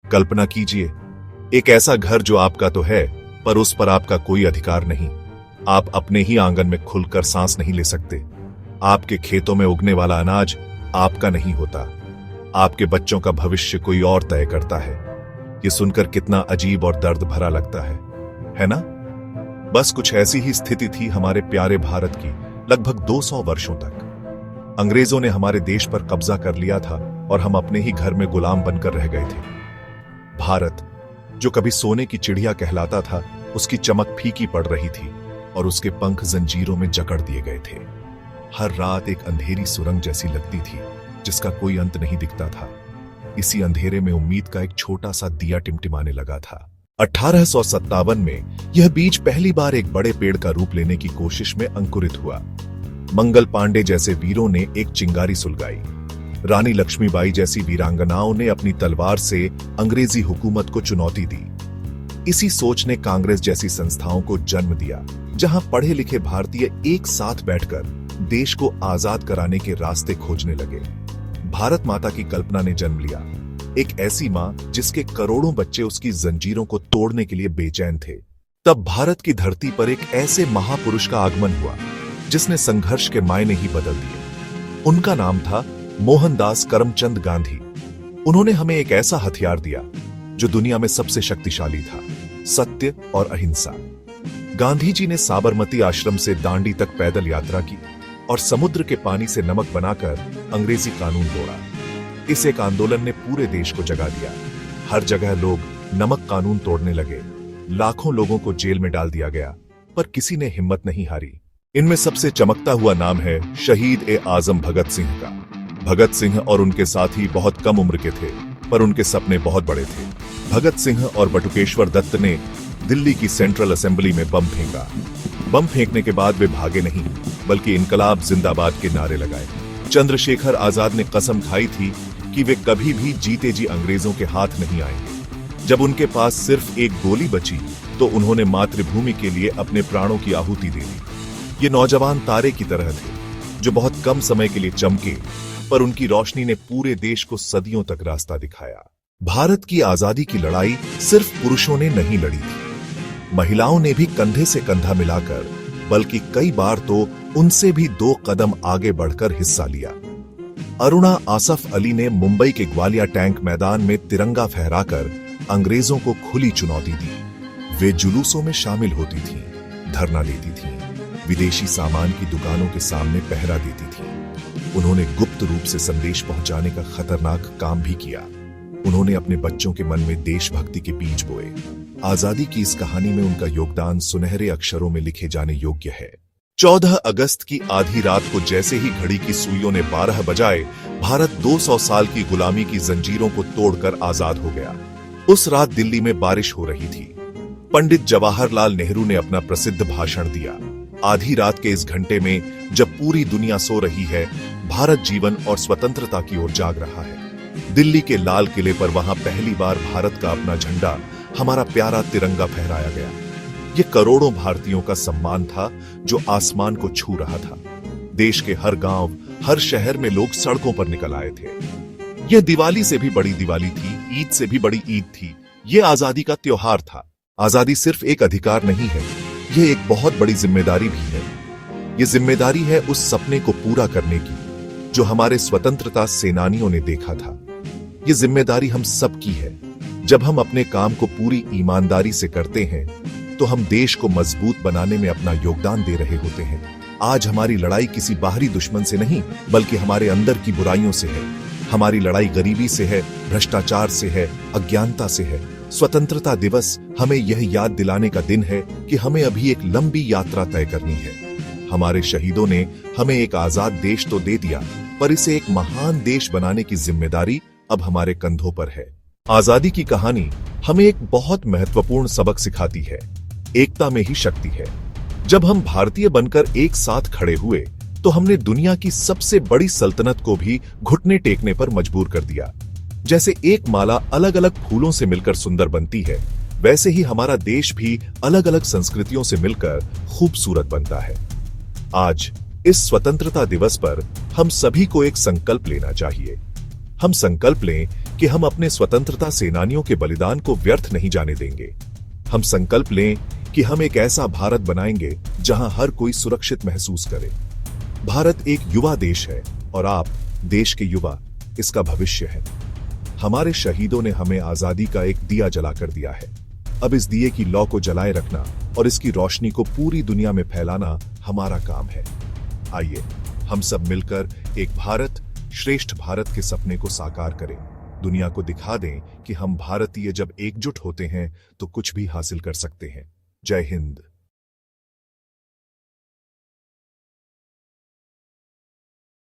कल्पना कीजिए, एक ऐसा घर जो आपका तो है, पर उस पर आपका कोई अधिकार नहीं। आप अपने ही आंगन में खुलकर सांस नहीं ले सकते। आपके खेतों में उगने वाला अनाज आपका नहीं होता। आपके बच्चों का भविष्य कोई और तय करता है। ये सुनकर कितना अजीब और दर्द भरा लगता है ना? बस कुछ ऐसी ही स्थिति थी हमारे प्यारे भारत की लगभग 200 वर्षों तक। अंग्रेजों ने हमारे देश पर कब्जा कर लिया था और हम अपने ही घर में गुलाम बनकर रह गए थे। भारत, जो कभी सोने की चिड़िया कहलाता था, उसकी चमक फीकी पड़ रही थी और उसके पंख जंजीरों में जकड़ दिए गए थे। हर रात एक अंधेरी सुरंग जैसी लगती थी जिसका कोई अंत नहीं दिखता था। इसी अंधेरे में उम्मीद का एक छोटा सा दिया टिमटिमाने लगा था। 1857 में यह बीज पहली बार एक बड़े पेड़ का रूप लेने की कोशिश में अंकुरित हुआ। मंगल पांडे जैसे वीरों ने एक चिंगारी सुलगाई। रानी लक्ष्मीबाई जैसी वीरांगनाओं ने अपनी तलवार से अंग्रेजी हुकूमत को चुनौती दी। इसी सोच ने कांग्रेस जैसी संस्थाओं को जन्म दिया, जहां पढ़े लिखे भारतीय एक साथ बैठकर देश को आजाद कराने के रास्ते खोजने लगे। भारत माता की कल्पना ने जन्म लिया, एक ऐसी मां जिसके करोड़ों बच्चे उसकी जंजीरों को तोड़ने के लिए बेचैन थे। तब भारत की धरती पर एक ऐसे महापुरुष का आगमन हुआ जिसने संघर्ष के मायने ही बदल दिए। उनका नाम था मोहनदास करमचंद गांधी। उन्होंने हमें एक ऐसा हथियार दिया जो दुनिया में सबसे शक्तिशाली था, सत्य और अहिंसा। गांधी जी ने साबरमती आश्रम से दांडी तक पैदल यात्रा की और समुद्र के पानी से नमक बनाकर अंग्रेजी कानून तोड़ा। इस एक आंदोलन ने पूरे देश को जगा दिया। हर जगह लोग नमक कानून तोड़ने लगे। लाखों लोगों को जेल में डाल दिया गया, पर किसी ने हिम्मत नहीं हारी। इनमें सबसे चमकता हुआ नाम है शहीद ए आजम भगत सिंह का। भगत सिंह और उनके साथी बहुत कम उम्र के थे, पर उनके सपने बहुत बड़े थे। भगत सिंह और बटुकेश्वर दत्त ने दिल्ली की सेंट्रल असेंबली में बम फेंका। बम फेंकने के बाद वे भागे नहीं, बल्कि इनकलाब जिंदाबाद के नारे लगाए। चंद्रशेखर आजाद ने कसम खाई थी कि वे कभी भी जीते जी अंग्रेजों के हाथ नहीं आएंगे। जब उनके पास सिर्फ एक गोली बची तो उन्होंने मातृभूमि के लिए अपने प्राणों की आहुति दे दी। ये नौजवान तारे की तरह थे जो बहुत कम समय के लिए चमके, पर उनकी रोशनी ने पूरे देश को सदियों तक रास्ता दिखाया। भारत की आजादी की लड़ाई सिर्फ पुरुषों ने नहीं लड़ी थी, महिलाओं ने भी कंधे से कंधा मिलाकर, बल्कि कई बार तो उनसे भी 2 कदम आगे बढ़कर हिस्सा लिया। अरुणा आसफ अली ने मुंबई के ग्वालिया टैंक मैदान में तिरंगा फहराकर अंग्रेजों को खुली चुनौती दी। वे जुलूसों में शामिल होती थीं, धरना लेती थीं, विदेशी सामान की दुकानों के सामने पहरा देती थी। उन्होंने गुप्त रूप से संदेश पहुंचाने का खतरनाक काम भी किया। उन्होंने अपने बच्चों के मन में देशभक्ति के बीज बोए। आजादी की इस कहानी में उनका योगदान सुनहरे अक्षरों में लिखे जाने योग्य है। 14 अगस्त की आधी रात को जैसे ही घड़ी की सुइयों ने 12 बजाए, भारत 200 साल की गुलामी की जंजीरों को तोड़कर आजाद हो गया। उस रात दिल्ली में बारिश हो रही थी। पंडित जवाहरलाल नेहरू ने अपना प्रसिद्ध भाषण दिया। आधी रात के इस घंटे में जब पूरी दुनिया सो रही है, भारत जीवन और स्वतंत्रता की ओर जाग रहा है। दिल्ली के लाल किले पर वहां पहली बार भारत का अपना झंडा, हमारा प्यारा तिरंगा फहराया गया। ये करोड़ों भारतीयों का सम्मान था जो आसमान को छू रहा था। देश के हर गांव, हर शहर में लोग सड़कों पर निकल आए थे। यह दिवाली से भी बड़ी दिवाली थी, ईद से भी बड़ी ईद थी। यह आजादी का त्योहार था। आजादी सिर्फ एक अधिकार नहीं है, यह एक बहुत बड़ी जिम्मेदारी भी है। यह जिम्मेदारी है उस सपने को पूरा करने की जो हमारे स्वतंत्रता सेनानियों ने देखा था। यह जिम्मेदारी हम सब की है। जब हम अपने काम को पूरी ईमानदारी से करते हैं तो हम देश को मजबूत बनाने में अपना योगदान दे रहे होते हैं। आज हमारी लड़ाई किसी बाहरी दुश्मन से नहीं, बल्कि हमारे अंदर की बुराइयों से है। हमारी लड़ाई गरीबी से है, भ्रष्टाचार से है, अज्ञानता से है। स्वतंत्रता दिवस हमें यह याद दिलाने का दिन है कि हमें अभी एक लंबी यात्रा तय करनी है। हमारे शहीदों ने हमें एक आजाद देश तो दे दिया, पर इसे एक महान देश बनाने की जिम्मेदारी अब हमारे कंधों पर है। आजादी की कहानी हमें एक बहुत महत्वपूर्ण सबक सिखाती है। एकता में ही शक्ति है। जब हम भारतीय बनकर एक साथ खड़े हुए तो हमने दुनिया की सबसे बड़ी सल्तनत को भी घुटने टेकने पर मजबूर कर दिया। जैसे एक माला अलग अलग फूलों से मिलकर सुंदर बनती है, वैसे ही हमारा देश भी अलग अलग संस्कृतियों से मिलकर खूबसूरत बनता है। आज इस स्वतंत्रता दिवस पर हम सभी को एक संकल्प लेना चाहिए। हम संकल्प लें कि हम अपने स्वतंत्रता सेनानियों के बलिदान को व्यर्थ नहीं जाने देंगे। हम संकल्प लें कि हम एक ऐसा भारत बनाएंगे जहां हर कोई सुरक्षित महसूस करे। भारत एक युवा देश है और आप, देश के युवा, इसका भविष्य है। हमारे शहीदों ने हमें आजादी का एक दिया जलाकर दिया है। अब इस दिए की लौ को जलाए रखना और इसकी रोशनी को पूरी दुनिया में फैलाना हमारा काम है। आइए हम सब मिलकर एक भारत, श्रेष्ठ भारत के सपने को साकार करें। दुनिया को दिखा दें कि हम भारतीय जब एकजुट होते हैं तो कुछ भी हासिल कर सकते हैं। जय हिंद।